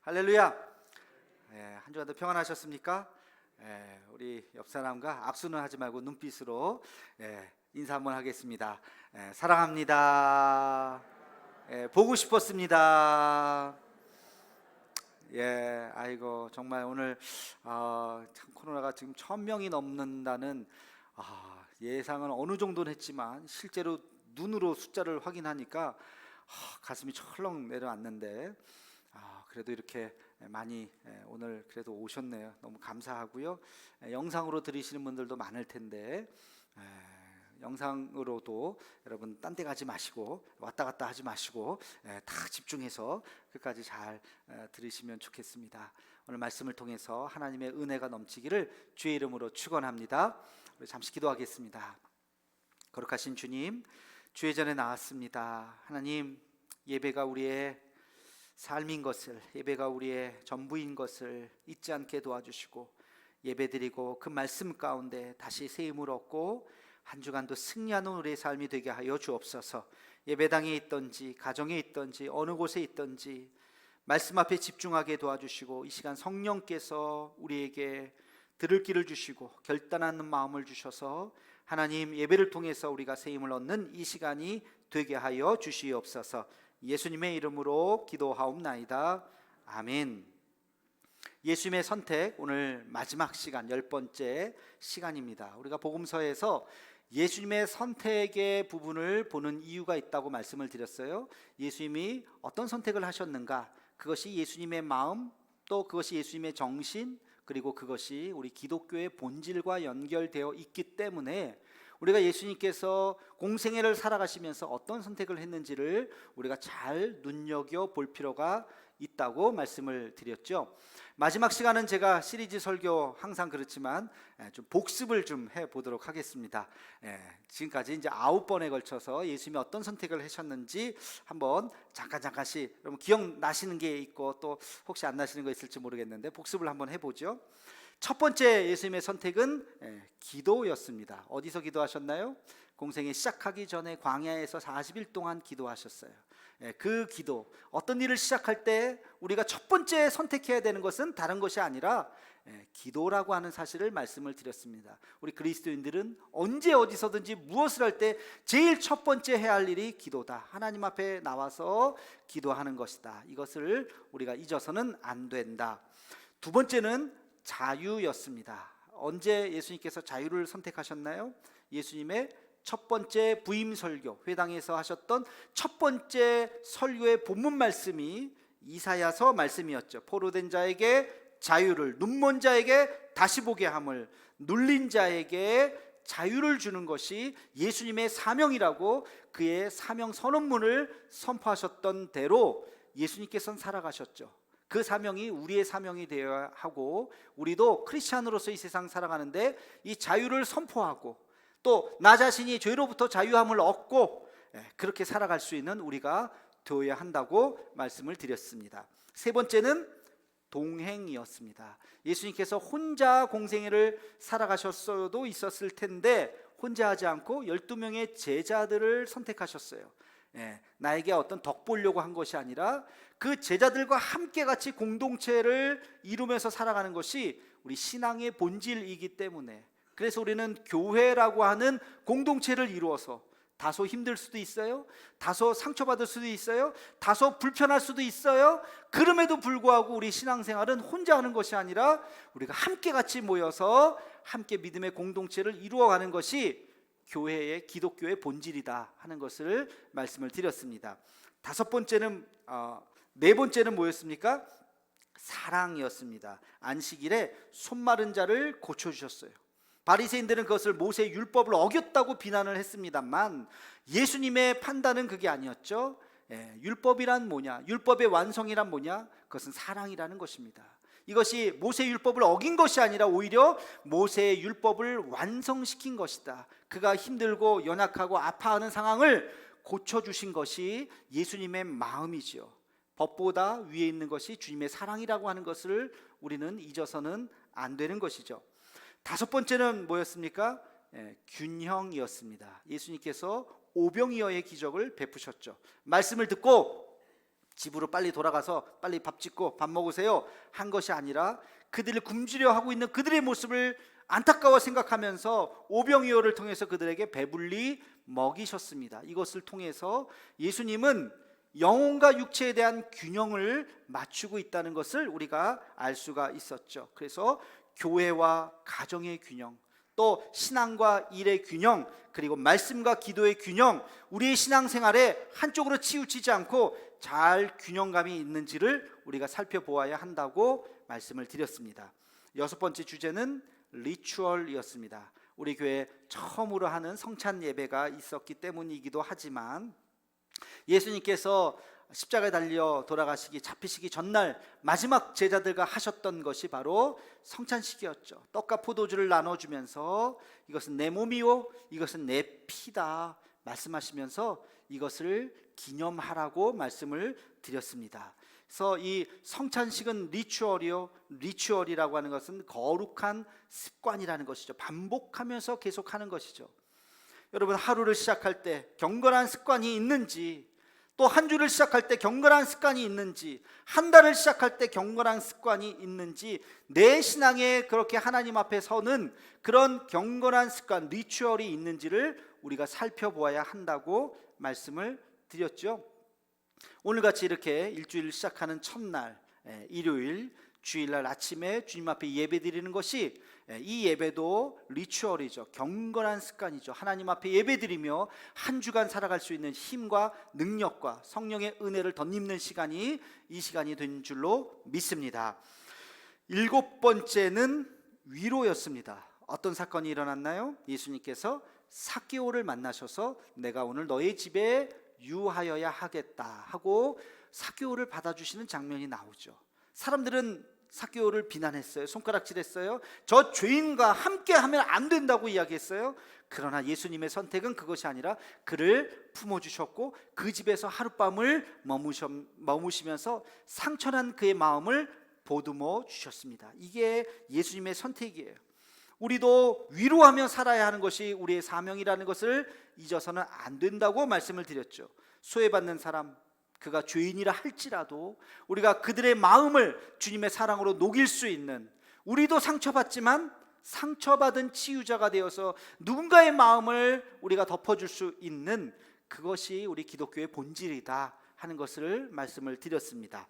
할렐루야. 한 주간도 평안하셨습니까? 우리 옆 사람과 악수는 하지 말고 눈빛으로 인사 한번 하겠습니다. 사랑합니다. 보고 싶었습니다. 아이고 정말 오늘 참 코로나가 지금 1,000명이 넘는다는 예상은 어느 정도는 했지만 실제로 눈으로 숫자를 확인하니까 가슴이 철렁 내려앉는데 그래도 이렇게 많이 오늘 그래도 오셨네요. 너무 감사하고요. 영상으로 들으시는 분들도 많을 텐데 영상으로도 여러분 딴 데 가지 마시고 왔다 갔다 하지 마시고 다 집중해서 끝까지 잘 들으시면 좋겠습니다. 오늘 말씀을 통해서 하나님의 은혜가 넘치기를 주의 이름으로 축원합니다. 우리 잠시 기도하겠습니다. 거룩하신 주님, 주의 전에 나왔습니다. 하나님, 예배가 우리의 삶인 것을, 예배가 우리의 전부인 것을 잊지 않게 도와주시고 예배드리고 그 말씀 가운데 다시 새 힘을 얻고 한 주간도 승리하는 우리의 삶이 되게 하여 주옵소서. 예배당에 있든지 가정에 있든지 어느 곳에 있든지 말씀 앞에 집중하게 도와주시고 이 시간 성령께서 우리에게 들을 길을 주시고 결단하는 마음을 주셔서 하나님 예배를 통해서 우리가 새 힘을 얻는 이 시간이 되게 하여 주시옵소서. 예수님의 이름으로 기도하옵나이다. 아멘. 예수님의 선택, 오늘 마지막 시간 10번째 시간입니다. 우리가 복음서에서 예수님의 선택의 부분을 보는 이유가 있다고 말씀을 드렸어요. 예수님이 어떤 선택을 하셨는가, 그것이 예수님의 마음, 또 그것이 예수님의 정신, 그리고 그것이 우리 기독교의 본질과 연결되어 있기 때문에 우리가 예수님께서 공생애를 살아가시면서 어떤 선택을 했는지를 우리가 잘 눈여겨볼 필요가 있다고 말씀을 드렸죠. 마지막 시간은 제가 시리즈 설교 항상 그렇지만 좀 복습을 좀 해보도록 하겠습니다. 지금까지 이제 9번에 걸쳐서 예수님이 어떤 선택을 하셨는지 한번 잠깐씩 여러분 기억나시는 게 있고 또 혹시 안 나시는 거 있을지 모르겠는데 복습을 한번 해보죠. 첫 번째 예수님의 선택은 기도였습니다. 어디서 기도하셨나요? 공생애 시작하기 전에 광야에서 40일 동안 기도하셨어요. 그 기도, 어떤 일을 시작할 때 우리가 첫 번째 선택해야 되는 것은 다른 것이 아니라 기도라고 하는 사실을 말씀을 드렸습니다. 우리 그리스도인들은 언제 어디서든지 무엇을 할 때 제일 첫 번째 해야 할 일이 기도다. 하나님 앞에 나와서 기도하는 것이다. 이것을 우리가 잊어서는 안 된다. 두 번째는 자유였습니다. 언제 예수님께서 자유를 선택하셨나요? 예수님의 첫 번째 부임 설교, 회당에서 하셨던 첫 번째 설교의 본문 말씀이 이사야서 말씀이었죠. 포로된 자에게 자유를, 눈먼 자에게 다시 보게 함을, 눌린 자에게 자유를 주는 것이 예수님의 사명이라고 그의 사명 선언문을 선포하셨던 대로 예수님께서는 살아가셨죠. 그 사명이 우리의 사명이 되어야 하고 우리도 크리스찬으로서 이 세상 살아가는데 이 자유를 선포하고 또 나 자신이 죄로부터 자유함을 얻고 그렇게 살아갈 수 있는 우리가 되어야 한다고 말씀을 드렸습니다. 세 번째는 동행이었습니다. 예수님께서 혼자 공생애를 살아가셨어도 있었을 텐데 혼자 하지 않고 12명의 제자들을 선택하셨어요. 나에게 어떤 덕 보려고 한 것이 아니라 그 제자들과 함께 같이 공동체를 이루면서 살아가는 것이 우리 신앙의 본질이기 때문에, 그래서 우리는 교회라고 하는 공동체를 이루어서 다소 힘들 수도 있어요, 다소 상처받을 수도 있어요, 다소 불편할 수도 있어요. 그럼에도 불구하고 우리 신앙생활은 혼자 하는 것이 아니라 우리가 함께 같이 모여서 함께 믿음의 공동체를 이루어가는 것이 교회의, 기독교의 본질이다 하는 것을 말씀을 드렸습니다. 네 번째는 뭐였습니까? 사랑이었습니다. 안식일에 손 마른 자를 고쳐주셨어요. 바리새인들은 그것을 모세의 율법을 어겼다고 비난을 했습니다만 예수님의 판단은 그게 아니었죠. 율법이란 뭐냐? 율법의 완성이란 뭐냐? 그것은 사랑이라는 것입니다. 이것이 모세의 율법을 어긴 것이 아니라 오히려 모세의 율법을 완성시킨 것이다. 그가 힘들고 연약하고 아파하는 상황을 고쳐주신 것이 예수님의 마음이지요. 법보다 위에 있는 것이 주님의 사랑이라고 하는 것을 우리는 잊어서는 안 되는 것이죠. 다섯 번째는 뭐였습니까? 균형이었습니다. 예수님께서 오병이어의 기적을 베푸셨죠. 말씀을 듣고 집으로 빨리 돌아가서 빨리 밥 짓고 밥 먹으세요 한 것이 아니라 그들을 굶주려 하고 있는 그들의 모습을 안타까워 생각하면서 오병이어를 통해서 그들에게 배불리 먹이셨습니다. 이것을 통해서 예수님은 영혼과 육체에 대한 균형을 맞추고 있다는 것을 우리가 알 수가 있었죠. 그래서 교회와 가정의 균형, 또 신앙과 일의 균형, 그리고 말씀과 기도의 균형, 우리의 신앙생활에 한쪽으로 치우치지 않고 잘 균형감이 있는지를 우리가 살펴보아야 한다고 말씀을 드렸습니다. 여섯 번째 주제는 리추얼이었습니다. 우리 교회 처음으로 하는 성찬 예배가 있었기 때문이기도 하지만 예수님께서 십자가에 달려 돌아가시기 잡히시기 전날 마지막 제자들과 하셨던 것이 바로 성찬식이었죠. 떡과 포도주를 나눠주면서 이것은 내 몸이요 이것은 내 피다 말씀하시면서 이것을 기념하라고 말씀을 드렸습니다. 그래서 이 성찬식은 리추얼이라고 하는 것은 거룩한 습관이라는 것이죠. 반복하면서 계속하는 것이죠. 여러분, 하루를 시작할 때 경건한 습관이 있는지, 또 한 주를 시작할 때 경건한 습관이 있는지, 한 달을 시작할 때 경건한 습관이 있는지, 내 신앙에 그렇게 하나님 앞에 서는 그런 경건한 습관, 리추얼이 있는지를 우리가 살펴보아야 한다고 말씀을 드렸죠. 오늘같이 이렇게 일주일을 시작하는 첫날 일요일 주일날 아침에 주님 앞에 예배드리는 것이 이 예배도 리추얼이죠. 경건한 습관이죠. 하나님 앞에 예배드리며 한 주간 살아갈 수 있는 힘과 능력과 성령의 은혜를 덧입는 시간이 이 시간이 된 줄로 믿습니다. 일곱 번째는 위로였습니다. 어떤 사건이 일어났나요? 예수님께서 삭개오를 만나셔서 내가 오늘 너의 집에 유하여야 하겠다 하고 삭개오를 받아주시는 장면이 나오죠. 사람들은 삭개오를 비난했어요. 손가락질했어요. 저 죄인과 함께 하면 안 된다고 이야기했어요. 그러나 예수님의 선택은 그것이 아니라 그를 품어주셨고 그 집에서 하룻밤을 머무시면서 상처난 그의 마음을 보듬어 주셨습니다. 이게 예수님의 선택이에요. 우리도 위로하며 살아야 하는 것이 우리의 사명이라는 것을 잊어서는 안 된다고 말씀을 드렸죠. 소외받는 사람, 그가 죄인이라 할지라도 우리가 그들의 마음을 주님의 사랑으로 녹일 수 있는, 우리도 상처받지만 상처받은 치유자가 되어서 누군가의 마음을 우리가 덮어줄 수 있는, 그것이 우리 기독교의 본질이다 하는 것을 말씀을 드렸습니다.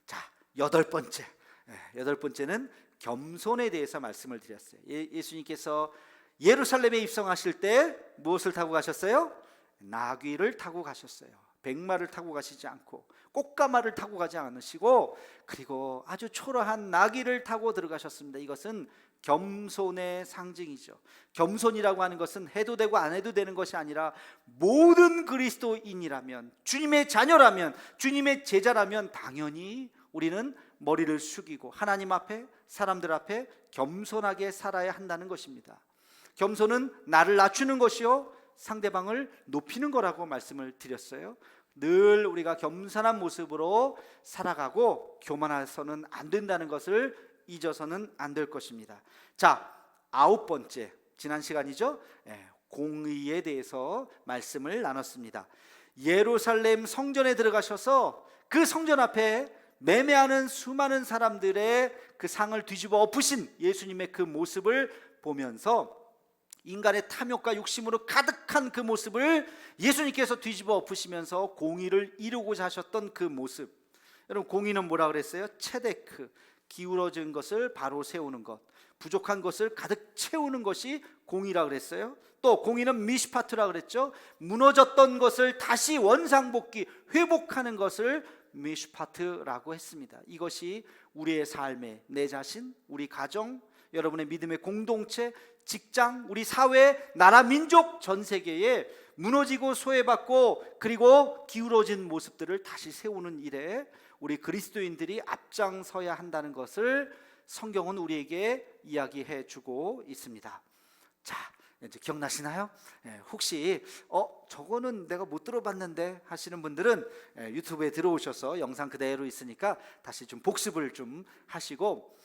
자, 여덟 번째는 겸손에 대해서 말씀을 드렸어요. 예수님께서 예루살렘에 입성하실 때 무엇을 타고 가셨어요? 나귀를 타고 가셨어요. 백마를 타고 가시지 않고 꽃가마를 타고 가지 않으시고, 그리고 아주 초라한 나귀를 타고 들어가셨습니다. 이것은 겸손의 상징이죠. 겸손이라고 하는 것은 해도 되고 안 해도 되는 것이 아니라 모든 그리스도인이라면, 주님의 자녀라면, 주님의 제자라면 당연히 우리는 머리를 숙이고 하나님 앞에, 사람들 앞에 겸손하게 살아야 한다는 것입니다. 겸손은 나를 낮추는 것이요 상대방을 높이는 거라고 말씀을 드렸어요. 늘 우리가 겸손한 모습으로 살아가고 교만해서는 안 된다는 것을 잊어서는 안 될 것입니다. 자, 아홉 번째, 지난 시간이죠. 공의에 대해서 말씀을 나눴습니다. 예루살렘 성전에 들어가셔서 그 성전 앞에 매매하는 수많은 사람들의 그 상을 뒤집어 엎으신 예수님의 그 모습을 보면서 인간의 탐욕과 욕심으로 가득한 그 모습을 예수님께서 뒤집어 엎으시면서 공의를 이루고자 하셨던 그 모습, 여러분, 공의는 뭐라 그랬어요? 체데크, 기울어진 것을 바로 세우는 것, 부족한 것을 가득 채우는 것이 공의라 그랬어요. 또 공의는 미시파트라 그랬죠. 무너졌던 것을 다시 원상복귀, 회복하는 것을 미시파트라고 했습니다. 이것이 우리의 삶에, 내 자신, 우리 가정, 여러분의 믿음의 공동체, 직장, 우리 사회, 나라, 민족, 전 세계에 무너지고 소외받고 그리고 기울어진 모습들을 다시 세우는 일에 우리 그리스도인들이 앞장서야 한다는 것을 성경은 우리에게 이야기해 주고 있습니다. 자, 이제 기억나시나요? 혹시 저거는 내가 못 들어봤는데 하시는 분들은 유튜브에 들어오셔서 영상 그대로 있으니까 다시 좀 복습을 좀 하시고,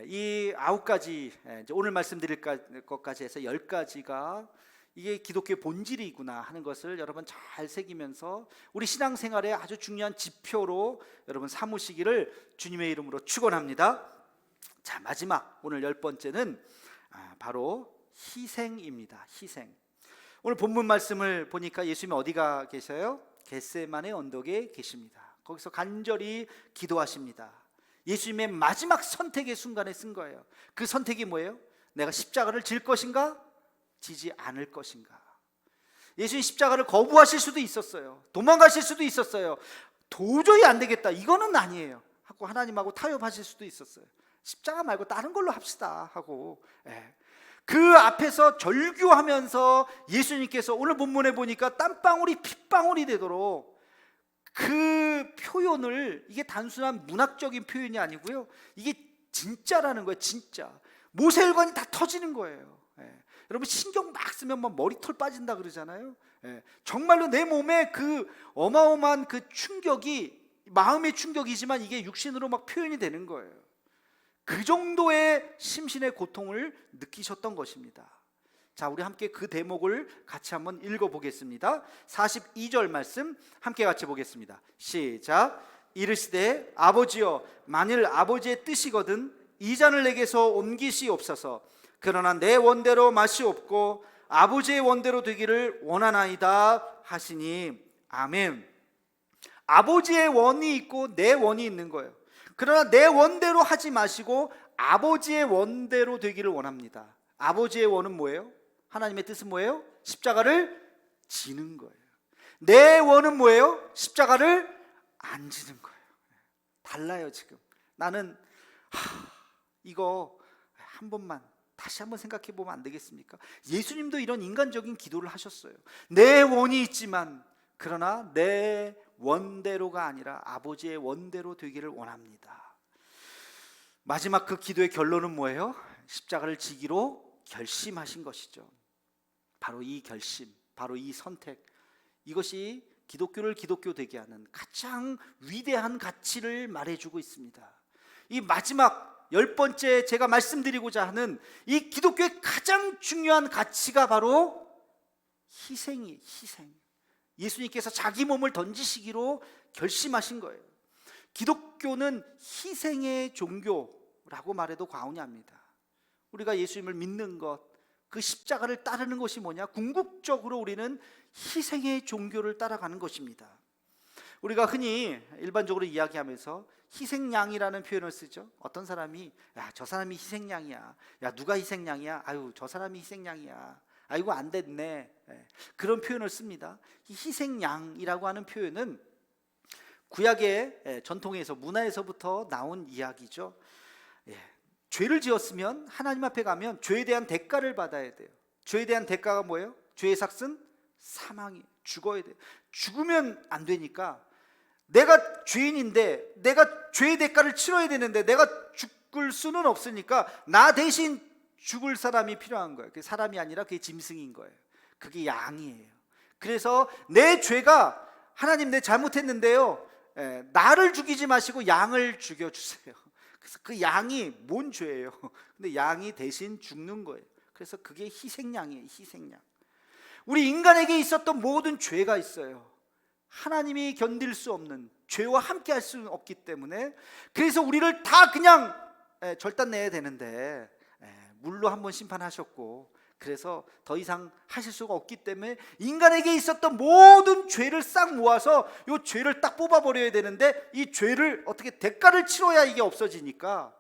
이 9가지, 오늘 말씀드릴 것까지 해서 10가지가 이게 기독교의 본질이구나 하는 것을 여러분 잘 새기면서 우리 신앙생활에 아주 중요한 지표로 여러분 삼으시기를 주님의 이름으로 축원합니다. 자, 마지막 오늘 10번째는 바로 희생입니다. 희생. 오늘 본문 말씀을 보니까 예수님이 어디가 계셔요? 겟세마네 언덕에 계십니다. 거기서 간절히 기도하십니다. 예수님의 마지막 선택의 순간에 쓴 거예요. 그 선택이 뭐예요? 내가 십자가를 질 것인가? 지지 않을 것인가? 예수님 십자가를 거부하실 수도 있었어요. 도망가실 수도 있었어요. 도저히 안 되겠다, 이거는 아니에요 하고 하나님하고 타협하실 수도 있었어요. 십자가 말고 다른 걸로 합시다 하고, 그 앞에서 절규하면서 예수님께서 오늘 본문에 보니까 땀방울이 핏방울이 되도록 그 표현을, 이게 단순한 문학적인 표현이 아니고요, 이게 진짜라는 거예요. 진짜 모세혈관이 다 터지는 거예요. 여러분 신경 막 쓰면 막 머리털 빠진다 그러잖아요. 정말로 내 몸에 그 어마어마한 그 충격이 마음의 충격이지만 이게 육신으로 막 표현이 되는 거예요. 그 정도의 심신의 고통을 느끼셨던 것입니다. 자, 우리 함께 그 대목을 같이 한번 읽어보겠습니다. 42절 말씀 함께 같이 보겠습니다. 시작. 이르시되 아버지여, 만일 아버지의 뜻이거든 이 잔을 내게서 옮기시옵소서. 그러나 내 원대로 마시옵고 아버지의 원대로 되기를 원하나이다 하시니. 아멘. 아버지의 원이 있고 내 원이 있는 거예요. 그러나 내 원대로 하지 마시고 아버지의 원대로 되기를 원합니다. 아버지의 원은 뭐예요? 하나님의 뜻은 뭐예요? 십자가를 지는 거예요. 내 원은 뭐예요? 십자가를 안 지는 거예요. 달라요. 지금 나는 이거 한 번만 다시 한번 생각해 보면 안 되겠습니까? 예수님도 이런 인간적인 기도를 하셨어요. 내 원이 있지만 그러나 내 원대로가 아니라 아버지의 원대로 되기를 원합니다. 마지막 그 기도의 결론은 뭐예요? 십자가를 지기로 결심하신 것이죠. 바로 이 결심, 바로 이 선택, 이것이 기독교를 기독교 되게 하는 가장 위대한 가치를 말해주고 있습니다. 이 마지막 10번째 제가 말씀드리고자 하는 이 기독교의 가장 중요한 가치가 바로 희생이에요. 희생. 예수님께서 자기 몸을 던지시기로 결심하신 거예요. 기독교는 희생의 종교라고 말해도 과언이 아닙니다. 우리가 예수님을 믿는 것, 그 십자가를 따르는 것이 뭐냐? 궁극적으로 우리는 희생의 종교를 따라가는 것입니다. 우리가 흔히 일반적으로 이야기하면서 희생양이라는 표현을 쓰죠. 어떤 사람이 야, 저 사람이 희생양이야. 야, 누가 희생양이야? 아유, 저 사람이 희생양이야. 아이고, 안 됐네. 그런 표현을 씁니다. 이 희생양이라고 하는 표현은 구약의 전통에서, 문화에서부터 나온 이야기죠. 죄를 지었으면 하나님 앞에 가면 죄에 대한 대가를 받아야 돼요. 죄에 대한 대가가 뭐예요? 죄의 삭은 사망이, 죽어야 돼요. 죽으면 안 되니까 내가 죄인인데 내가 죄의 대가를 치러야 되는데 내가 죽을 수는 없으니까 나 대신 죽을 사람이 필요한 거예요. 그게 사람이 아니라 그게 짐승인 거예요. 그게 양이에요. 그래서 내 죄가, 하나님 내 잘못했는데요, 나를 죽이지 마시고 양을 죽여주세요. 그래서 그 양이 뭔 죄예요? 근데 양이 대신 죽는 거예요. 그래서 그게 희생양이에요. 희생양. 우리 인간에게 있었던 모든 죄가 있어요. 하나님이 견딜 수 없는 죄와 함께 할 수는 없기 때문에, 그래서 우리를 다 그냥 절단 내야 되는데 물로 한번 심판하셨고, 그래서 더 이상 하실 수가 없기 때문에 인간에게 있었던 모든 죄를 싹 모아서 이 죄를 딱 뽑아버려야 되는데, 이 죄를 어떻게 대가를 치러야 이게 없어지니까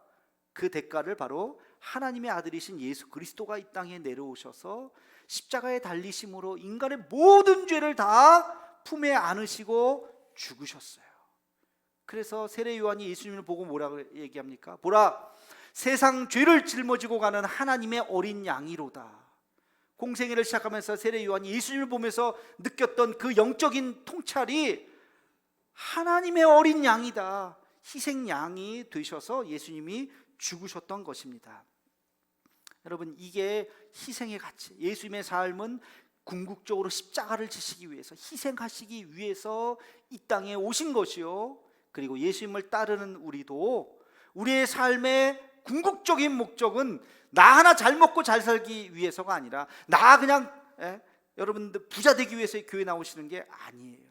그 대가를 바로 하나님의 아들이신 예수 그리스도가 이 땅에 내려오셔서 십자가에 달리심으로 인간의 모든 죄를 다 품에 안으시고 죽으셨어요. 그래서 세례 요한이 예수님을 보고 뭐라고 얘기합니까? 보라, 세상 죄를 짊어지고 가는 하나님의 어린 양이로다. 공생애를 시작하면서 세례 요한이 예수님을 보면서 느꼈던 그 영적인 통찰이 하나님의 어린 양이다. 희생 양이 되셔서 예수님이 죽으셨던 것입니다. 여러분, 이게 희생의 가치. 예수님의 삶은 궁극적으로 십자가를 지시기 위해서, 희생하시기 위해서 이 땅에 오신 것이요, 그리고 예수님을 따르는 우리도 우리의 삶의 궁극적인 목적은 나 하나 잘 먹고 잘 살기 위해서가 아니라, 나 그냥 여러분들 부자 되기 위해서 교회 나오시는 게 아니에요.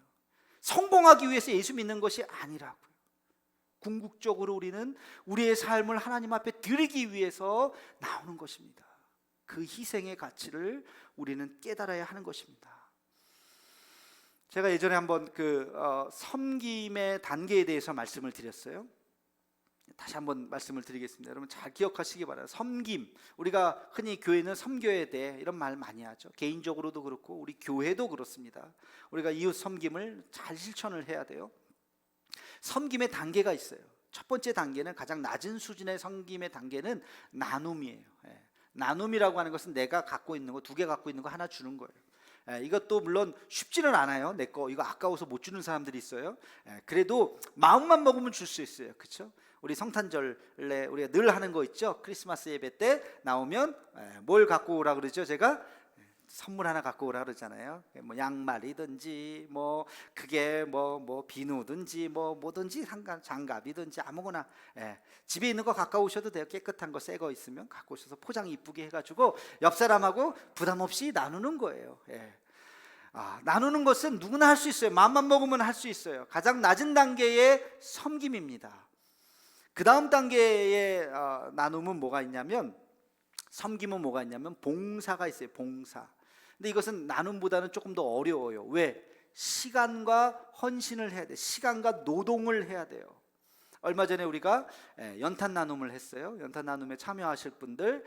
성공하기 위해서 예수 믿는 것이 아니라고요. 궁극적으로 우리는 우리의 삶을 하나님 앞에 드리기 위해서 나오는 것입니다. 그 희생의 가치를 우리는 깨달아야 하는 것입니다. 제가 예전에 한번 섬김의 단계에 대해서 말씀을 드렸어요. 다시 한번 말씀을 드리겠습니다. 여러분 잘 기억하시기 바랍니다. 섬김, 우리가 흔히 교회는 섬겨야 돼 이런 말 많이 하죠. 개인적으로도 그렇고 우리 교회도 그렇습니다. 우리가 이웃 섬김을 잘 실천을 해야 돼요. 섬김의 단계가 있어요. 첫 번째 단계는, 가장 낮은 수준의 섬김의 단계는 나눔이에요. 나눔이라고 하는 것은 내가 갖고 있는 거, 2개 갖고 있는 거 하나 주는 거예요. 이것도 물론 쉽지는 않아요. 내 거 이거 아까워서 못 주는 사람들이 있어요. 그래도 마음만 먹으면 줄 수 있어요. 그렇죠? 우리 성탄절에 우리가 늘 하는 거 있죠. 크리스마스 예배 때 나오면 뭘 갖고 오라 그러죠? 제가 선물 하나 갖고 오라 그러잖아요. 뭐 양말이든지 뭐 그게 뭐 비누든지 뭐든지 장갑이든지 아무거나 집에 있는 거 갖고 오셔도 돼요. 깨끗한 거 새 거 있으면 갖고 오셔서 포장 이쁘게 해가지고 옆 사람하고 부담 없이 나누는 거예요. 나누는 것은 누구나 할 수 있어요. 마음만 먹으면 할 수 있어요. 가장 낮은 단계의 섬김입니다. 그 다음 단계의 나눔은 뭐가 있냐면, 섬김은 뭐가 있냐면 봉사가 있어요. 봉사. 근데 이것은 나눔보다는 조금 더 어려워요. 왜? 시간과 헌신을 해야 돼. 시간과 노동을 해야 돼요. 얼마 전에 우리가 연탄 나눔을 했어요. 연탄 나눔에 참여하실 분들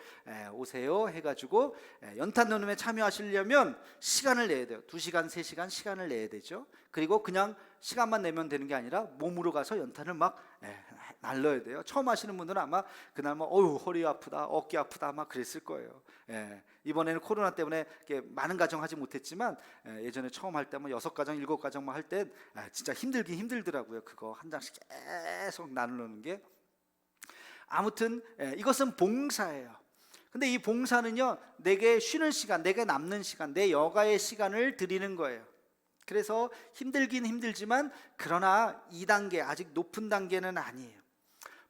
오세요 해가지고, 연탄 나눔에 참여하시려면 시간을 내야 돼요. 2시간 3시간 시간을 내야 되죠. 그리고 그냥 시간만 내면 되는 게 아니라 몸으로 가서 연탄을 막 날려야 돼요. 처음 하시는 분들은 아마 그날 허리 아프다, 어깨 아프다 막 그랬을 거예요. 이번에는 코로나 때문에 많은 가정 하지 못했지만 예전에 처음 할 때 6가정 7가정만 할 때 진짜 힘들긴 힘들더라고요. 그거 한 장씩 계속 나누는 게. 아무튼 이것은 봉사예요. 근데 이 봉사는요, 내게 쉬는 시간, 내게 남는 시간, 내 여가의 시간을 드리는 거예요. 그래서 힘들긴 힘들지만 그러나 2단계, 아직 높은 단계는 아니에요.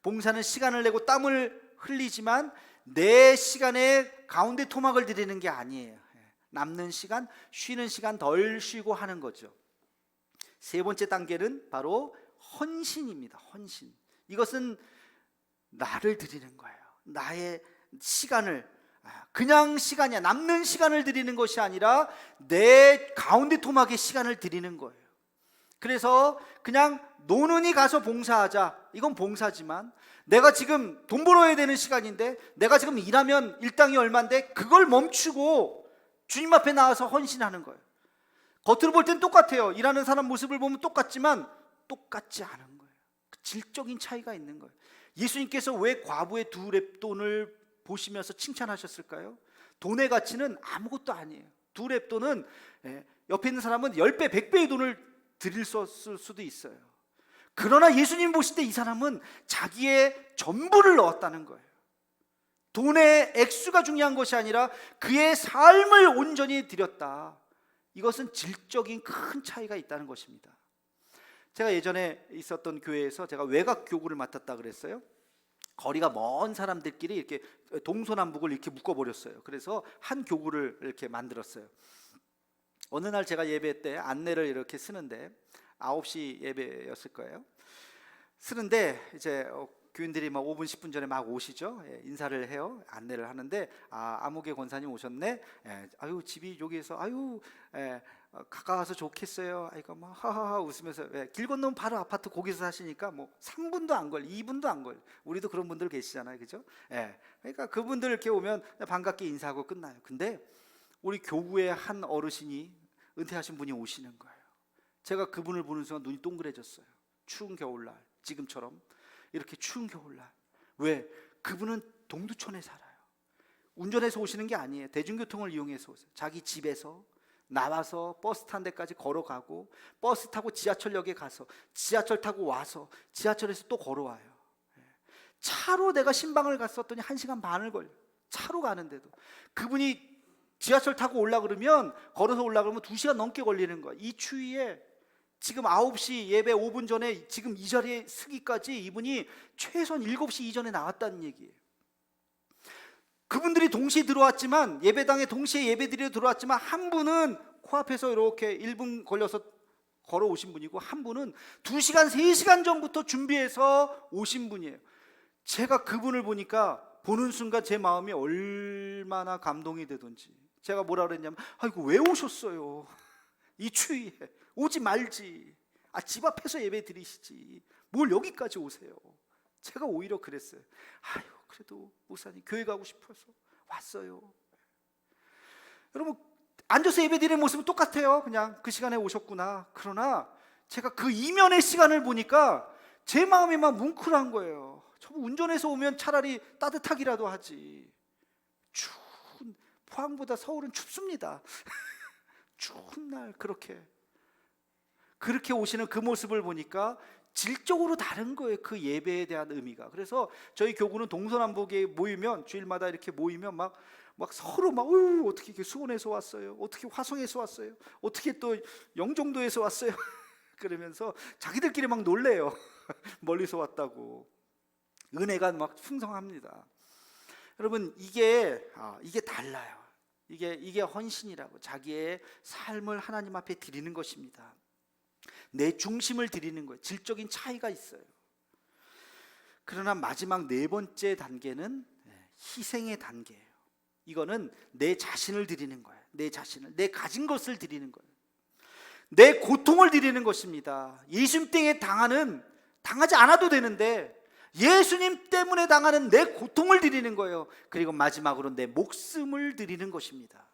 봉사는 시간을 내고 땀을 흘리지만 내 시간에 가운데 토막을 드리는 게 아니에요. 남는 시간, 쉬는 시간 덜 쉬고 하는 거죠. 세 번째 단계는 바로 헌신입니다. 헌신. 이것은 나를 드리는 거예요. 나의 시간을, 그냥 시간이야, 남는 시간을 드리는 것이 아니라 내 가운데 토막의 시간을 드리는 거예요. 그래서 그냥 노는이 가서 봉사하자, 이건 봉사지만 내가 지금 돈 벌어야 되는 시간인데, 내가 지금 일하면 일당이 얼마인데 그걸 멈추고 주님 앞에 나와서 헌신하는 거예요. 겉으로 볼 땐 똑같아요. 일하는 사람 모습을 보면 똑같지만 똑같지 않은 거예요. 질적인 차이가 있는 거예요. 예수님께서 왜 과부의 2렙돈을 보시면서 칭찬하셨을까요? 돈의 가치는 아무것도 아니에요. 2렙돈은 옆에 있는 사람은 10배, 100배의 돈을 드릴 수도 있어요. 그러나 예수님 보실 때 이 사람은 자기의 전부를 넣었다는 거예요. 돈의 액수가 중요한 것이 아니라 그의 삶을 온전히 드렸다. 이것은 질적인 큰 차이가 있다는 것입니다. 제가 예전에 있었던 교회에서 제가 외곽 교구를 맡았다 그랬어요. 거리가 먼 사람들끼리 이렇게 동서남북을 이렇게 묶어버렸어요. 그래서 한 교구를 이렇게 만들었어요. 어느 날 제가 예배 때 안내를 이렇게 쓰는데 9시 예배였을 거예요. 쓰는데 이제 교인들이 막 5분 10분 전에 막 오시죠. 인사를 해요. 안내를 하는데 아무개 권사님 오셨네. 아유 집이 여기에서 가까워서 좋겠어요. 아이고 막 하하하 웃으면서 길 건너면 바로 아파트 거기서 사시니까 뭐 3분도 안 걸려, 2분도 안 걸려. 우리도 그런 분들 계시잖아요, 그죠? 그러니까 그분들 이렇게 오면 반갑게 인사하고 끝나요. 근데 우리 교구의 한 어르신이, 은퇴하신 분이 오시는 거예요. 제가 그분을 보는 순간 눈이 동그래졌어요. 추운 겨울날, 지금처럼 이렇게 추운 겨울날. 왜? 그분은 동두천에 살아요. 운전해서 오시는 게 아니에요. 대중교통을 이용해서 오세요. 자기 집에서 나와서 버스 탄 데까지 걸어가고, 버스 타고 지하철역에 가서 지하철 타고 와서 지하철에서 또 걸어와요. 차로 내가 신방을 갔었더니 1시간 반을 걸려요. 차로 가는데도. 그분이 지하철 타고 올라 그러면, 걸어서 올라 그러면 2시간 넘게 걸리는 거예요. 이 추위에 지금 9시 예배 5분 전에 지금 이 자리에 서기까지 이분이 최소한 7시 이전에 나왔다는 얘기예요. 그분들이 동시에 들어왔지만, 예배당에 동시에 예배드리러 들어왔지만, 한 분은 코앞에서 이렇게 1분 걸려서 걸어오신 분이고, 한 분은 2시간 3시간 전부터 준비해서 오신 분이에요. 제가 그분을 보니까 보는 순간 제 마음이 얼마나 감동이 되던지, 제가 뭐라 그랬냐면, 아이고 왜 오셨어요? 이 추위에 오지 말지. 집 앞에서 예배 드리시지 뭘 여기까지 오세요. 제가 오히려 그랬어요. 아유 그래도 목사님 교회 가고 싶어서 왔어요. 여러분, 앉아서 예배 드리는 모습은 똑같아요. 그냥 그 시간에 오셨구나. 그러나 제가 그 이면의 시간을 보니까 제 마음이 막 뭉클한 거예요. 저 운전해서 오면 차라리 따뜻하기라도 하지. 추운, 포항보다 서울은 춥습니다. 추운 날 그렇게 오시는 그 모습을 보니까 질적으로 다른 거예요. 그 예배에 대한 의미가. 그래서 저희 교구는 동서남북에 모이면, 주일마다 이렇게 모이면 막 서로 어떻게 이렇게 수원에서 왔어요? 어떻게 화성에서 왔어요? 어떻게 또 영종도에서 왔어요? 그러면서 자기들끼리 막 놀래요. 멀리서 왔다고. 은혜가 막 풍성합니다. 여러분, 이게 달라요. 이게 헌신이라고, 자기의 삶을 하나님 앞에 드리는 것입니다. 내 중심을 드리는 거예요. 질적인 차이가 있어요. 그러나 마지막 4번째 단계는 희생의 단계예요. 이거는 내 자신을 드리는 거예요. 내 자신을, 내 가진 것을 드리는 거예요. 내 고통을 드리는 것입니다. 예수님 때문에 당하지 않아도 되는데 예수님 때문에 당하는 내 고통을 드리는 거예요. 그리고 마지막으로 내 목숨을 드리는 것입니다.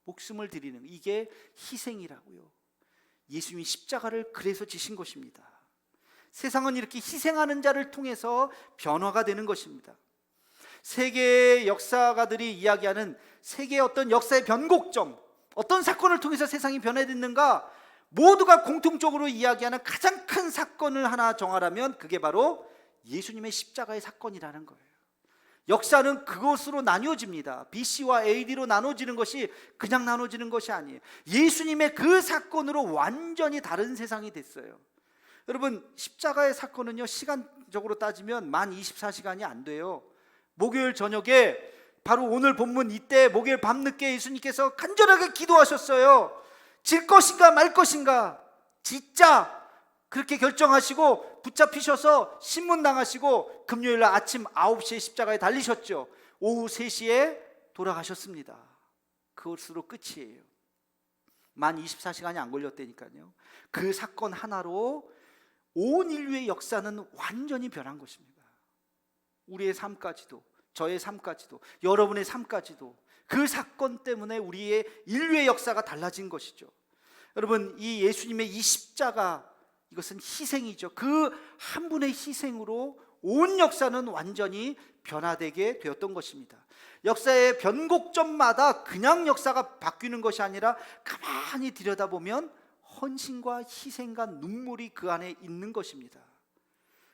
목숨을 드리는, 이게 희생이라고요. 예수님이 십자가를 그래서 지신 것입니다. 세상은 이렇게 희생하는 자를 통해서 변화가 되는 것입니다. 세계의 역사가들이 이야기하는 세계의 어떤 역사의 변곡점, 어떤 사건을 통해서 세상이 변화됐는가, 모두가 공통적으로 이야기하는 가장 큰 사건을 하나 정하라면 그게 바로 예수님의 십자가의 사건이라는 거예요. 역사는 그것으로 나뉘어집니다. BC와 AD로 나눠지는 것이 그냥 나눠지는 것이 아니에요. 예수님의 그 사건으로 완전히 다른 세상이 됐어요. 여러분, 십자가의 사건은요, 시간적으로 따지면 만 24시간이 안 돼요. 목요일 저녁에, 바로 오늘 본문 이때 목요일 밤늦게 예수님께서 간절하게 기도하셨어요. 질 것인가 말 것인가, 진짜 그렇게 결정하시고 붙잡히셔서 신문당하시고 금요일날 아침 9시에 십자가에 달리셨죠. 오후 3시에 돌아가셨습니다. 그것으로 끝이에요. 만 24시간이 안 걸렸다니까요. 그 사건 하나로 온 인류의 역사는 완전히 변한 것입니다. 우리의 삶까지도, 저의 삶까지도, 여러분의 삶까지도 그 사건 때문에 우리의 인류의 역사가 달라진 것이죠. 여러분, 이 예수님의 이 십자가, 이것은 희생이죠. 그 한 분의 희생으로 온 역사는 완전히 변화되게 되었던 것입니다. 역사의 변곡점마다 그냥 역사가 바뀌는 것이 아니라 가만히 들여다보면 헌신과 희생과 눈물이 그 안에 있는 것입니다.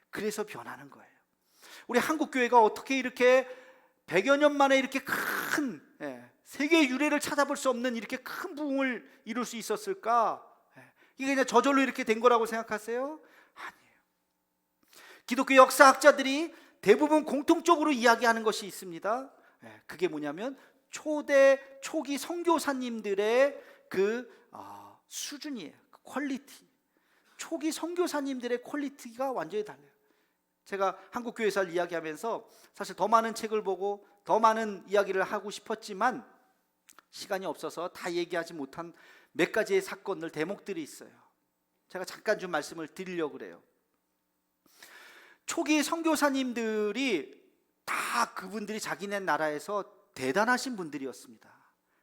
그래서 변하는 거예요. 우리 한국교회가 어떻게 이렇게 100여 년 만에 이렇게 큰 세계 유례를 찾아볼 수 없는 이렇게 큰 부흥을 이룰 수 있었을까? 이게 그냥 저절로 이렇게 된 거라고 생각하세요? 아니에요. 기독교 역사학자들이 대부분 공통적으로 이야기하는 것이 있습니다. 그게 뭐냐면 초기 선교사님들의 그 수준이에요. 퀄리티. 초기 선교사님들의 퀄리티가 완전히 달라요. 제가 한국교회사를 이야기하면서 사실 더 많은 책을 보고 더 많은 이야기를 하고 싶었지만 시간이 없어서 다 얘기하지 못한 몇 가지의 사건들, 대목들이 있어요. 제가 잠깐 좀 말씀을 드리려고 그래요. 초기 선교사님들이 다 그분들이 자기네 나라에서 대단하신 분들이었습니다.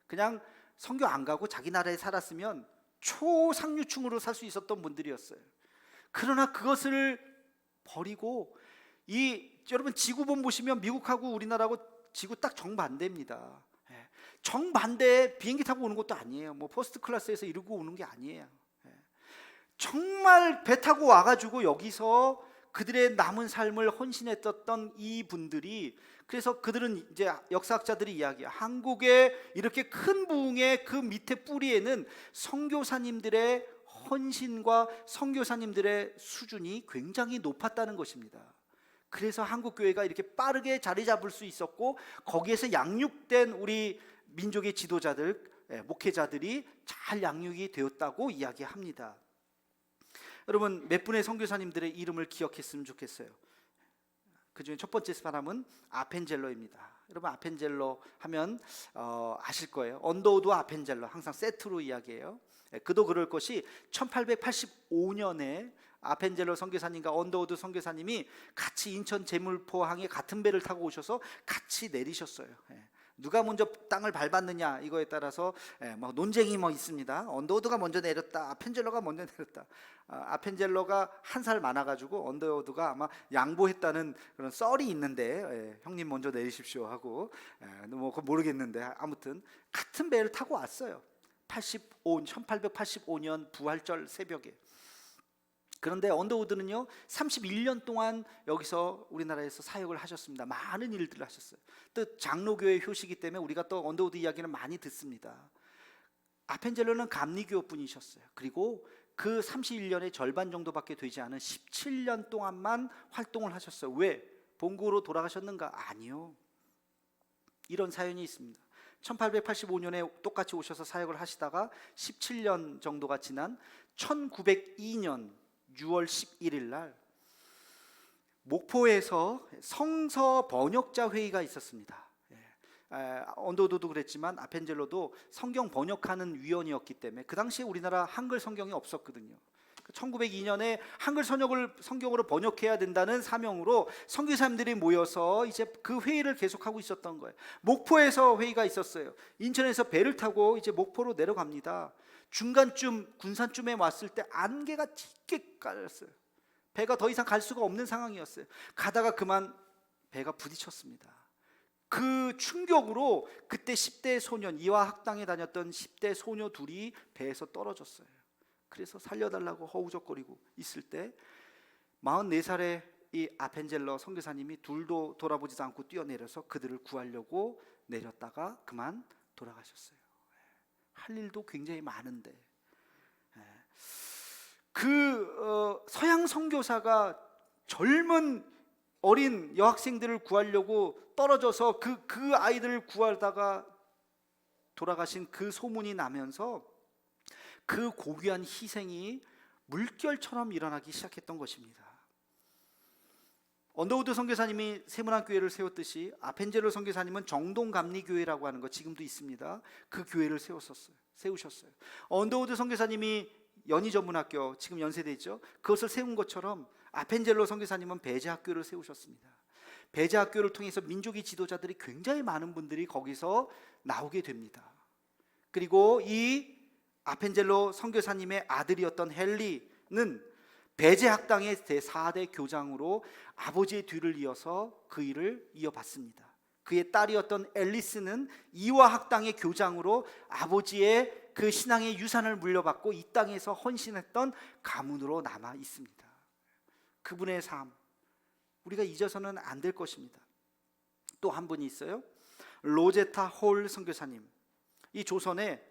그냥 선교 안 가고 자기 나라에 살았으면 초상류층으로 살 수 있었던 분들이었어요. 그러나 그것을 버리고, 여러분 지구본 보시면 미국하고 우리나라하고 지구 딱 정반대입니다. 정반대에 비행기 타고 오는 것도 아니에요. 뭐 퍼스트 클래스에서 이러고 오는 게 아니에요. 정말 배 타고 와가지고 여기서 그들의 남은 삶을 헌신했었던 이 분들이, 그래서 그들은 이제 역사학자들이 이야기해요. 한국의 이렇게 큰 부흥의 그 밑에 뿌리에는 선교사님들의 헌신과 선교사님들의 수준이 굉장히 높았다는 것입니다. 그래서 한국 교회가 이렇게 빠르게 자리 잡을 수 있었고, 거기에서 양육된 우리 민족의 지도자들, 목회자들이 잘 양육이 되었다고 이야기합니다. 여러분, 몇 분의 선교사님들의 이름을 기억했으면 좋겠어요. 그 중에 첫 번째 사람은 아펜젤러입니다. 여러분, 아펜젤러 하면 아실 거예요. 언더우드 아펜젤러, 항상 세트로 이야기해요. 그도 그럴 것이 1885년에 아펜젤러 선교사님과 언더우드 선교사님이 같이 인천 제물포항에 같은 배를 타고 오셔서 같이 내리셨어요. 누가 먼저 땅을 밟았느냐 이거에 따라서 뭐 논쟁이 있습니다. 언더우드가 먼저 내렸다, 아펜젤러가 먼저 내렸다. 아펜젤러가 한 살 많아가지고 언더우드가 아마 양보했다는 그런 썰이 있는데, 형님 먼저 내리십시오 하고, 뭐 그거 모르겠는데 아무튼 같은 배를 타고 왔어요. 1885년 부활절 새벽에. 그런데 언더우드는요 31년 동안 여기서 우리나라에서 사역을 하셨습니다. 많은 일들을 하셨어요. 또 장로교회 효시기 때문에 우리가 또 언더우드 이야기는 많이 듣습니다. 아펜젤러는 감리교 분이셨어요. 그리고 그 31년의 절반 정도밖에 되지 않은 17년 동안만 활동을 하셨어요. 왜? 본국으로 돌아가셨는가? 아니요. 이런 사연이 있습니다. 1885년에 똑같이 오셔서 사역을 하시다가 17년 정도가 지난 1902년 6월 11일 날 목포에서 성서 번역자 회의가 있었습니다. 언더우드도 그랬지만 아펜젤러도 성경 번역하는 위원이었기 때문에 그 당시에 우리나라 한글 성경이 없었거든요. 1902년에 한글 성경으로 번역해야 된다는 사명으로 선교사님들이 모여서 이제 그 회의를 계속하고 있었던 거예요. 목포에서 회의가 있었어요. 인천에서 배를 타고 이제 목포로 내려갑니다. 중간쯤 군산쯤에 왔을 때 안개가 짙게 깔렸어요. 배가 더 이상 갈 수가 없는 상황이었어요. 가다가 그만 배가 부딪혔습니다. 그 충격으로 그때 10대 소년, 이화학당에 다녔던 10대 소녀 둘이 배에서 떨어졌어요. 그래서 살려달라고 허우적거리고 있을 때 44살의 이 아펜젤러 선교사님이 둘도 돌아보지도 않고 뛰어내려서 그들을 구하려고 내렸다가 그만 돌아가셨어요. 할 일도 굉장히 많은데, 서양 선교사가 젊은 어린 여학생들을 구하려고 떨어져서 그 아이들을 구하다가 돌아가신 그 소문이 나면서 그 고귀한 희생이 물결처럼 일어나기 시작했던 것입니다. 언더우드 선교사님이 세문안교회를 세웠듯이 아펜젤러 선교사님은 정동감리교회라고 하는 거 지금도 있습니다. 그 교회를 세우셨어요. 언더우드 선교사님이 연희전문학교, 지금 연세대 있죠, 그것을 세운 것처럼 아펜젤러 선교사님은 배제학교를 세우셨습니다. 배제학교를 통해서 민족의 지도자들이 굉장히 많은 분들이 거기서 나오게 됩니다. 그리고 이 아펜젤러 선교사님의 아들이었던 헨리는 배제학당의 제4대 교장으로 아버지의 뒤를 이어서 그 일을 이어받습니다. 그의 딸이었던 앨리스는 이화학당의 교장으로 아버지의 그 신앙의 유산을 물려받고 이 땅에서 헌신했던 가문으로 남아 있습니다. 그분의 삶 우리가 잊어서는 안 될 것입니다. 또 한 분이 있어요. 로제타 홀 선교사님. 이 조선에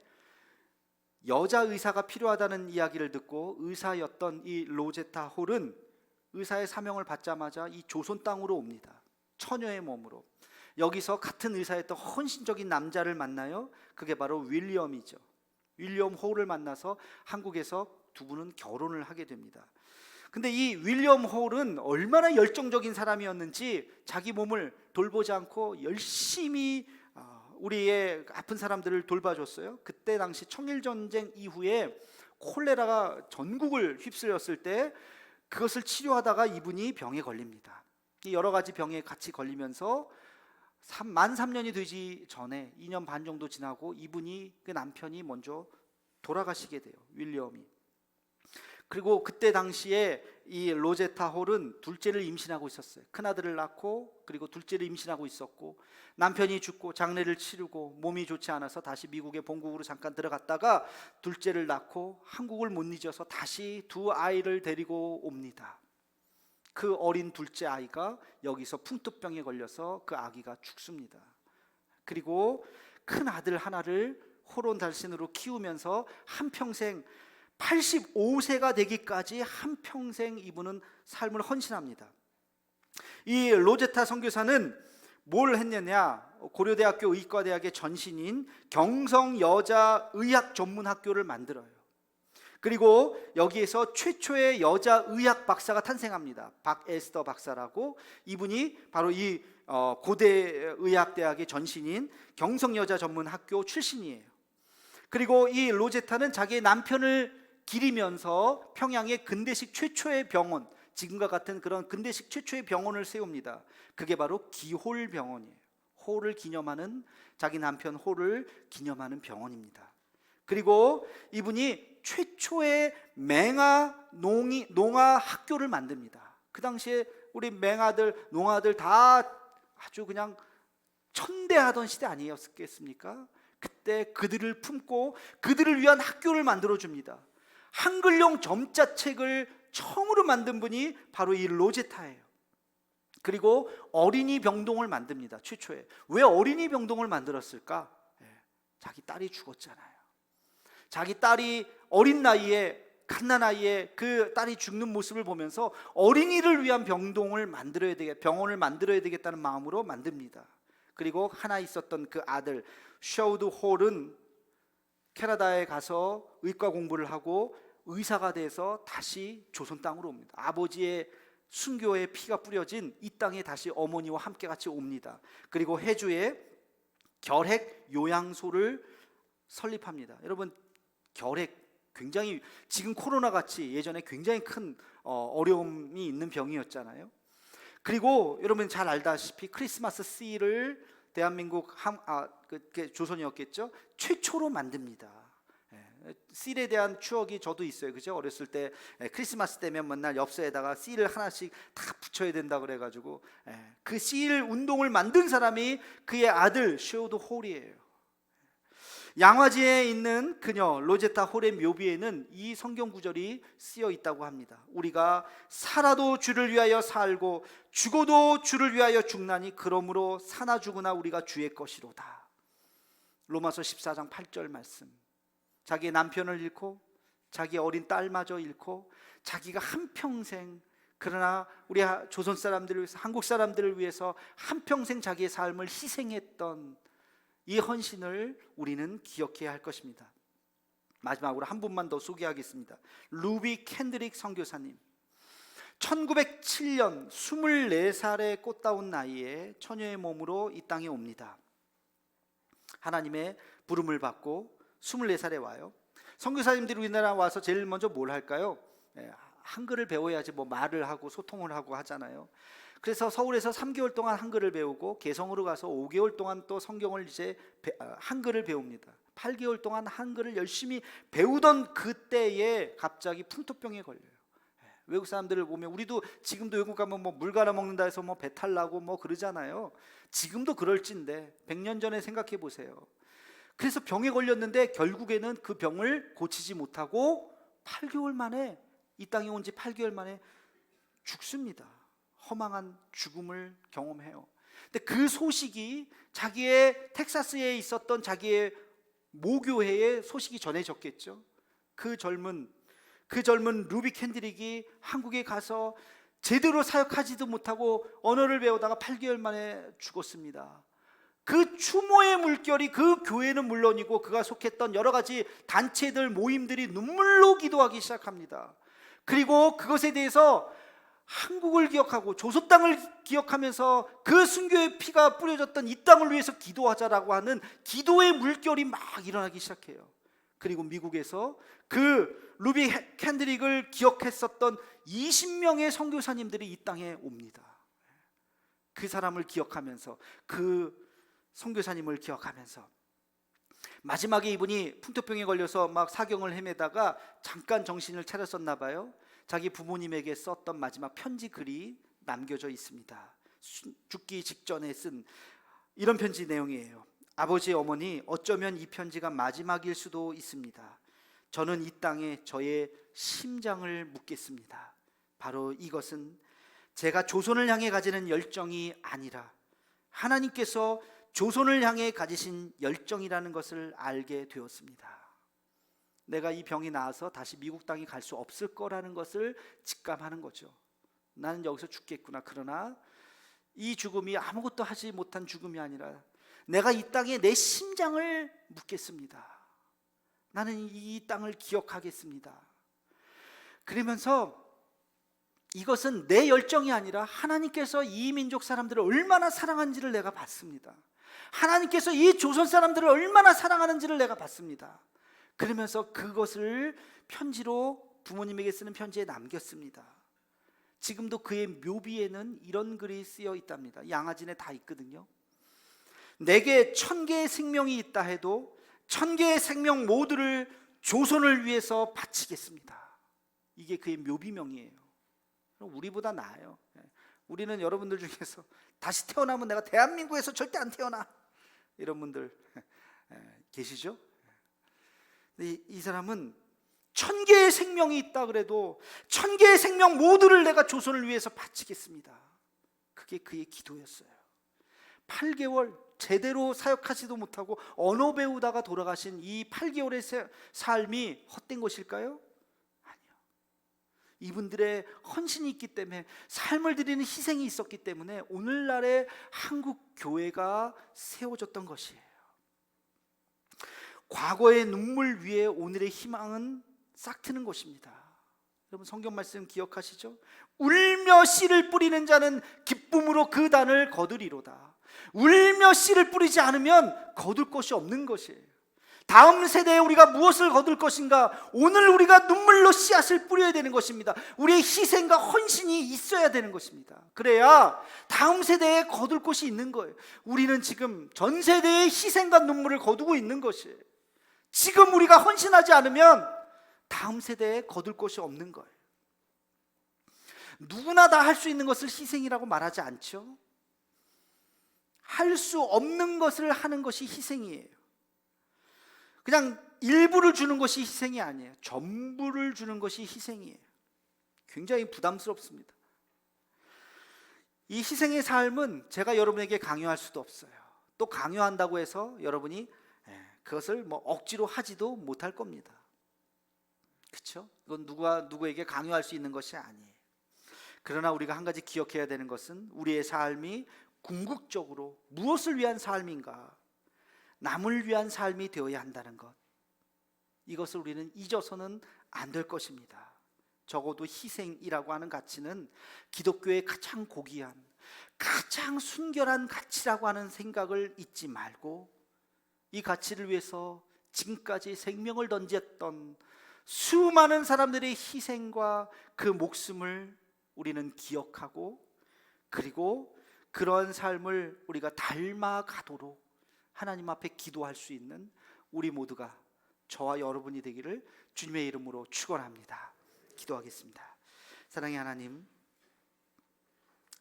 여자 의사가 필요하다는 이야기를 듣고 의사였던 이 로제타 홀은 의사의 사명을 받자마자 이 조선 땅으로 옵니다. 처녀의 몸으로. 여기서 같은 의사였던 헌신적인 남자를 만나요. 그게 바로 윌리엄이죠. 윌리엄 홀을 만나서 한국에서 두 분은 결혼을 하게 됩니다. 근데 이 윌리엄 홀은 얼마나 열정적인 사람이었는지 자기 몸을 돌보지 않고 열심히 우리의 아픈 사람들을 돌봐줬어요. 그때 당시 청일전쟁 이후에 콜레라가 전국을 휩쓸렸을 때 그것을 치료하다가 이분이 병에 걸립니다. 여러 가지 병에 같이 걸리면서 만 3년이 되지 전에 2년 반 정도 지나고 그 남편이 먼저 돌아가시게 돼요. 윌리엄이. 그리고 그때 당시에 이 로제타 홀은 둘째를 임신하고 있었어요. 큰아들을 낳고 그리고 둘째를 임신하고 있었고 남편이 죽고 장례를 치르고 몸이 좋지 않아서 다시 미국의 본국으로 잠깐 들어갔다가 둘째를 낳고 한국을 못 잊어서 다시 두 아이를 데리고 옵니다. 그 어린 둘째 아이가 여기서 풍토병에 걸려서 그 아기가 죽습니다. 그리고 큰 아들 하나를 호론달신으로 키우면서 한평생 85세가 되기까지 한평생 이분은 삶을 헌신합니다. 이 로제타 선교사는 뭘 했느냐? 고려대학교 의과대학의 전신인 경성여자의학전문학교를 만들어요. 그리고 여기에서 최초의 여자 의학 박사가 탄생합니다. 박에스더 박사라고. 이분이 바로 이 고대의학대학의 전신인 경성여자전문학교 출신이에요. 그리고 이 로제타는 자기의 남편을 기리면서 평양의 근대식 최초의 병원, 지금과 같은 그런 근대식 최초의 병원을 세웁니다. 그게 바로 기홀병원이에요. 호를 기념하는, 자기 남편 호를 기념하는 병원입니다. 그리고 이분이 최초의 맹아 농아 학교를 만듭니다. 그 당시에 우리 맹아들, 농아들 다 아주 그냥 천대하던 시대 아니었겠습니까? 그때 그들을 품고 그들을 위한 학교를 만들어 줍니다. 한글용 점자책을 처음으로 만든 분이 바로 이 로제타예요. 그리고 어린이 병동을 만듭니다. 최초에. 왜 어린이 병동을 만들었을까? 자기 딸이 죽었잖아요. 자기 딸이 어린 나이에, 갓난아이에 그 딸이 죽는 모습을 보면서 어린이를 위한 병원을 만들어야 되겠다는 마음으로 만듭니다. 그리고 하나 있었던 그 아들 셔우드 홀은 캐나다에 가서 의과 공부를 하고 의사가 돼서 다시 조선 땅으로 옵니다. 아버지의 순교의 피가 뿌려진 이 땅에 다시 어머니와 함께 같이 옵니다. 그리고 해주에 결핵 요양소를 설립합니다. 여러분, 결핵 굉장히 지금 코로나 같이 예전에 굉장히 큰 어려움이 있는 병이었잖아요. 그리고 여러분 잘 알다시피 크리스마스 씨를 대한민국 조선이었겠죠, 최초로 만듭니다. 씰에 대한 추억이 저도 있어요. 그죠? 어렸을 때 크리스마스 때면 맨날 엽서에다가 씰을 하나씩 다 붙여야 된다 그래가지고 그 씰 운동을 만든 사람이 그의 아들 셔우드 홀이에요. 양화지에 있는 그녀 로제타 홀의 묘비에는 이 성경 구절이 쓰여 있다고 합니다. 우리가 살아도 주를 위하여 살고 죽어도 주를 위하여 죽나니 그러므로 사나 죽으나 우리가 주의 것이로다. 로마서 14장 8절 말씀. 자기의 남편을 잃고 자기 어린 딸마저 잃고 자기가 한평생, 그러나 우리 조선 사람들을 위해서, 한국 사람들을 위해서 한평생 자기의 삶을 희생했던 이 헌신을 우리는 기억해야 할 것입니다. 마지막으로 한 분만 더 소개하겠습니다. 루비 캔드릭 선교사님. 1907년 24살의 꽃다운 나이에 처녀의 몸으로 이 땅에 옵니다. 하나님의 부름을 받고 24살에 와요. 선교사님들이 우리나라 와서 제일 먼저 뭘 할까요? 한글을 배워야지 뭐 말을 하고 소통을 하고 하잖아요. 그래서 서울에서 3개월 동안 한글을 배우고 개성으로 가서 5개월 동안 또 성경을 이제 한글을 배웁니다. 8개월 동안 한글을 열심히 배우던 그때에 갑자기 풍토병에 걸려요. 외국 사람들을 보면, 우리도 지금도 외국 가면 뭐 물 갈아 먹는다 해서 뭐 배탈 나고 뭐 그러잖아요. 지금도 그럴진데 100년 전에 생각해 보세요. 그래서 병에 걸렸는데 결국에는 그 병을 고치지 못하고 8개월 만에, 이 땅에 온 지 8개월 만에 죽습니다. 허망한 죽음을 경험해요. 근데 그 소식이 자기의 텍사스에 있었던 자기의 모교회에 소식이 전해졌겠죠. 그 젊은 루비 캔드릭이 한국에 가서 제대로 사역하지도 못하고 언어를 배우다가 8개월 만에 죽었습니다. 그 추모의 물결이 그 교회는 물론이고 그가 속했던 여러 가지 단체들, 모임들이 눈물로 기도하기 시작합니다. 그리고 그것에 대해서 한국을 기억하고 조선 땅을 기억하면서 그 순교의 피가 뿌려졌던 이 땅을 위해서 기도하자라고 하는 기도의 물결이 막 일어나기 시작해요. 그리고 미국에서 그 루비 캔드릭을 기억했었던 20명의 선교사님들이 이 땅에 옵니다. 그 사람을 기억하면서, 그 선교사님을 기억하면서, 마지막에 이분이 풍토병에 걸려서 막 사경을 헤매다가 잠깐 정신을 차렸었나 봐요. 자기 부모님에게 썼던 마지막 편지 글이 남겨져 있습니다. 죽기 직전에 쓴 이런 편지 내용이에요. 아버지, 어머니, 어쩌면 이 편지가 마지막일 수도 있습니다. 저는 이 땅에 저의 심장을 묻겠습니다. 바로 이것은 제가 조선을 향해 가지는 열정이 아니라 하나님께서 조선을 향해 가지신 열정이라는 것을 알게 되었습니다. 내가 이 병이 나아서 다시 미국 땅에 갈 수 없을 거라는 것을 직감하는 거죠. 나는 여기서 죽겠구나. 그러나 이 죽음이 아무것도 하지 못한 죽음이 아니라 내가 이 땅에 내 심장을 묻겠습니다. 나는 이 땅을 기억하겠습니다. 그러면서 이것은 내 열정이 아니라 하나님께서 이 민족 사람들을 얼마나 사랑하는지를 내가 봤습니다. 하나님께서 이 조선 사람들을 얼마나 사랑하는지를 내가 봤습니다. 그러면서 그것을 편지로 부모님에게 쓰는 편지에 남겼습니다. 지금도 그의 묘비에는 이런 글이 쓰여 있답니다. 양아진에 다 있거든요. 내게 1000개의 생명이 있다 해도 1000개의 생명 모두를 조선을 위해서 바치겠습니다. 이게 그의 묘비명이에요. 우리보다 나아요. 우리는 여러분들 중에서 다시 태어나면 내가 대한민국에서 절대 안 태어나, 이런 분들 계시죠? 근데 이 사람은 1000개의 생명이 있다 그래도 1000개의 생명 모두를 내가 조선을 위해서 바치겠습니다. 그게 그의 기도였어요. 8개월 제대로 사역하지도 못하고 언어 배우다가 돌아가신 이 8개월의 삶이 헛된 것일까요? 아니요. 이분들의 헌신이 있기 때문에, 삶을 드리는 희생이 있었기 때문에 오늘날의 한국 교회가 세워졌던 것이에요. 과거의 눈물 위에 오늘의 희망은 싹트는 것입니다. 여러분 성경 말씀 기억하시죠? 울며 씨를 뿌리는 자는 기쁨으로 그 단을 거두리로다. 울며 씨를 뿌리지 않으면 거둘 것이 없는 것이에요. 다음 세대에 우리가 무엇을 거둘 것인가? 오늘 우리가 눈물로 씨앗을 뿌려야 되는 것입니다. 우리의 희생과 헌신이 있어야 되는 것입니다. 그래야 다음 세대에 거둘 것이 있는 거예요. 우리는 지금 전 세대의 희생과 눈물을 거두고 있는 것이에요. 지금 우리가 헌신하지 않으면 다음 세대에 거둘 것이 없는 거예요. 누구나 다 할 수 있는 것을 희생이라고 말하지 않죠. 할 수 없는 것을 하는 것이 희생이에요. 그냥 일부를 주는 것이 희생이 아니에요. 전부를 주는 것이 희생이에요. 굉장히 부담스럽습니다. 이 희생의 삶은 제가 여러분에게 강요할 수도 없어요. 또 강요한다고 해서 여러분이 그것을 억지로 하지도 못할 겁니다. 그렇죠? 이건 누구에게 강요할 수 있는 것이 아니에요. 그러나 우리가 한 가지 기억해야 되는 것은 우리의 삶이 궁극적으로 무엇을 위한 삶인가? 남을 위한 삶이 되어야 한다는 것. 이것을 우리는 잊어서는 안 될 것입니다. 적어도 희생이라고 하는 가치는 기독교의 가장 고귀한, 가장 순결한 가치라고 하는 생각을 잊지 말고, 이 가치를 위해서 지금까지 생명을 던졌던 수많은 사람들의 희생과 그 목숨을 우리는 기억하고, 그리고 그런 삶을 우리가 닮아가도록 하나님 앞에 기도할 수 있는 우리 모두가, 저와 여러분이 되기를 주님의 이름으로 축원합니다. 기도하겠습니다. 사랑의 하나님,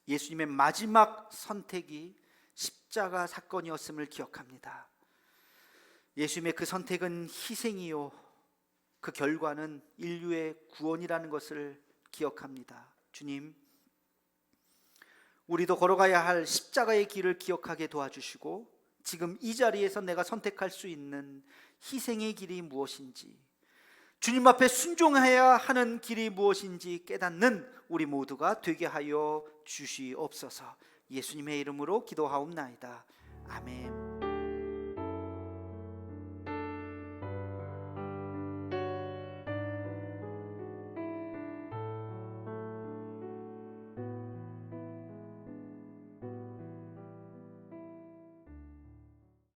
예수님의 마지막 선택이 십자가 사건이었음을 기억합니다. 예수님의 그 선택은 희생이요, 그 결과는 인류의 구원이라는 것을 기억합니다. 주님, 우리도 걸어가야 할 십자가의 길을 기억하게 도와주시고, 지금 이 자리에서 내가 선택할 수 있는 희생의 길이 무엇인지, 주님 앞에 순종해야 하는 길이 무엇인지 깨닫는 우리 모두가 되게 하여 주시옵소서. 예수님의 이름으로 기도하옵나이다. 아멘.